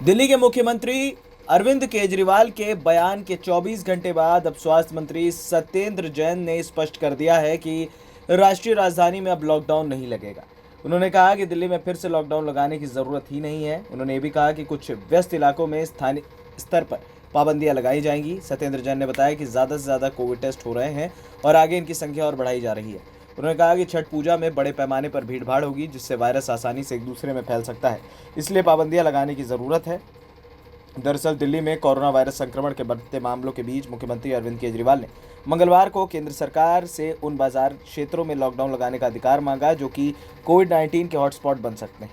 दिल्ली के मुख्यमंत्री अरविंद केजरीवाल के बयान के 24 घंटे बाद अब स्वास्थ्य मंत्री सत्येंद्र जैन ने स्पष्ट कर दिया है कि राष्ट्रीय राजधानी में अब लॉकडाउन नहीं लगेगा। उन्होंने कहा कि दिल्ली में फिर से लॉकडाउन लगाने की ज़रूरत ही नहीं है। उन्होंने ये भी कहा कि कुछ व्यस्त इलाकों में स्थानीय स्तर पर पाबंदियां लगाई जाएंगी। सत्येंद्र जैन ने बताया कि ज़्यादा से ज़्यादा कोविड टेस्ट हो रहे हैं और आगे इनकी संख्या और बढ़ाई जा रही है। उन्होंने कहा कि छठ पूजा में बड़े पैमाने पर भीड़भाड़ होगी, जिससे वायरस आसानी से एक दूसरे में फैल सकता है, इसलिए पाबंदियां लगाने की ज़रूरत है। दरअसल दिल्ली में कोरोना वायरस संक्रमण के बढ़ते मामलों के बीच मुख्यमंत्री अरविंद केजरीवाल ने मंगलवार को केंद्र सरकार से उन बाजार क्षेत्रों में लॉकडाउन लगाने का अधिकार मांगा जो कि कोविड-19 के हॉटस्पॉट बन सकते हैं।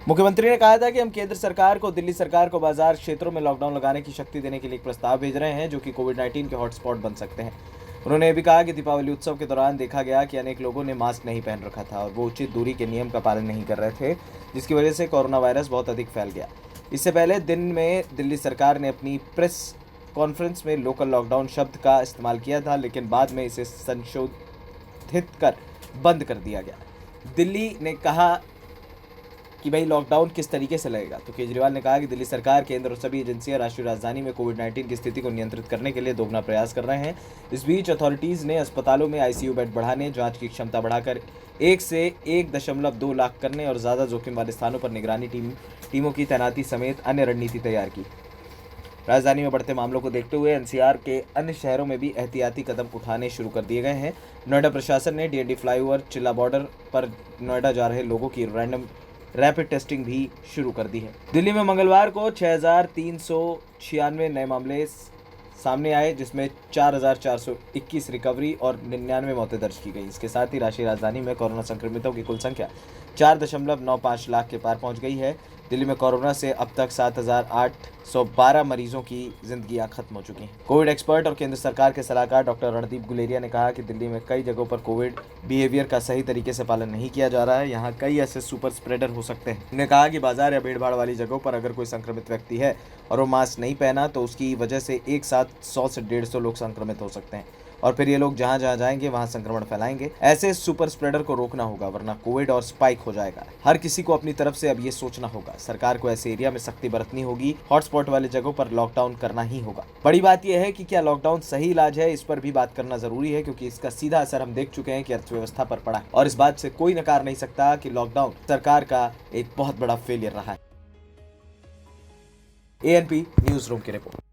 मुख्यमंत्री ने कहा था कि हम केंद्र सरकार को दिल्ली सरकार को बाजार क्षेत्रों में लॉकडाउन लगाने की शक्ति देने के लिए एक प्रस्ताव भेज रहे हैं जो कि कोविड-19 के हॉटस्पॉट बन सकते हैं। उन्होंने ये भी कहा कि दीपावली उत्सव के दौरान देखा गया कि अनेक लोगों ने मास्क नहीं पहन रखा था और वो उचित दूरी के नियम का पालन नहीं कर रहे थे, जिसकी वजह से कोरोना वायरस बहुत अधिक फैल गया। इससे पहले दिन में दिल्ली सरकार ने अपनी प्रेस कॉन्फ्रेंस में लोकल लॉकडाउन शब्द का इस्तेमाल किया था, लेकिन बाद में इसे संशोधित कर बंद कर दिया गया। दिल्ली ने कहा कि भाई लॉकडाउन किस तरीके से लगेगा, तो केजरीवाल ने कहा कि दिल्ली सरकार, केंद्र और सभी एजेंसियां राष्ट्रीय राजधानी में कोविड-19 की स्थिति को नियंत्रित करने के लिए दोगुना प्रयास कर रहे हैं। इस बीच अथॉरिटीज़ ने अस्पतालों में आईसीयू बेड बढ़ाने, जांच की क्षमता बढ़ाकर 1 से 1.2 लाख करने और ज़्यादा जोखिम वाले स्थानों पर निगरानी टीमों की तैनाती समेत अन्य रणनीति तैयार की। राजधानी में बढ़ते मामलों को देखते हुए एनसीआर के अन्य शहरों में भी एहतियाती कदम उठाने शुरू कर दिए गए हैं। नोएडा प्रशासन ने डीएनडी फ्लाईओवर, चिल्ला बॉर्डर पर नोएडा जा रहे लोगों की रैपिड टेस्टिंग भी शुरू कर दी है। दिल्ली में मंगलवार को 6,396 नए मामले सामने आए, जिसमें 4,421 रिकवरी और 99 मौतें दर्ज की गई। इसके साथ ही राष्ट्रीय राजधानी में कोरोना संक्रमितों की कुल संख्या 4.95 लाख के पार पहुंच गई है। दिल्ली में कोरोना से अब तक 7,812 मरीजों की जिंदगियां खत्म हो चुकी हैं। कोविड एक्सपर्ट और केंद्र सरकार के सलाहकार डॉक्टर रणदीप गुलेरिया ने कहा कि दिल्ली में कई जगहों पर कोविड बिहेवियर का सही तरीके से पालन नहीं किया जा रहा है। यहाँ कई ऐसे सुपर स्प्रेडर हो सकते हैं। उन्होंने कहा कि बाजार या भीड़ भाड़ वाली जगहों पर अगर कोई संक्रमित व्यक्ति है और वो मास्क नहीं पहना तो उसकी वजह से एक साथ 100 से 150 लोग संक्रमित हो सकते हैं और फिर ये लोग जहाँ जहाँ जाएंगे वहाँ संक्रमण फैलाएंगे। ऐसे सुपर स्प्रेडर को रोकना होगा, वरना कोविड और स्पाइक हो जाएगा। हर किसी को अपनी तरफ से अब ये सोचना होगा। सरकार को ऐसे एरिया में सख्ती बरतनी होगी। हॉटस्पॉट वाले जगहों पर लॉकडाउन करना ही होगा। बड़ी बात यह है कि क्या लॉकडाउन सही इलाज है, इस पर भी बात करना जरूरी है, क्योंकि इसका सीधा असर हम देख चुके हैं कि अर्थव्यवस्था पर पड़ा है और इस बात से कोई नकार नहीं सकता कि लॉकडाउन सरकार का एक बहुत बड़ा फेलियर रहा है। एएनपी न्यूज रूम की रिपोर्ट।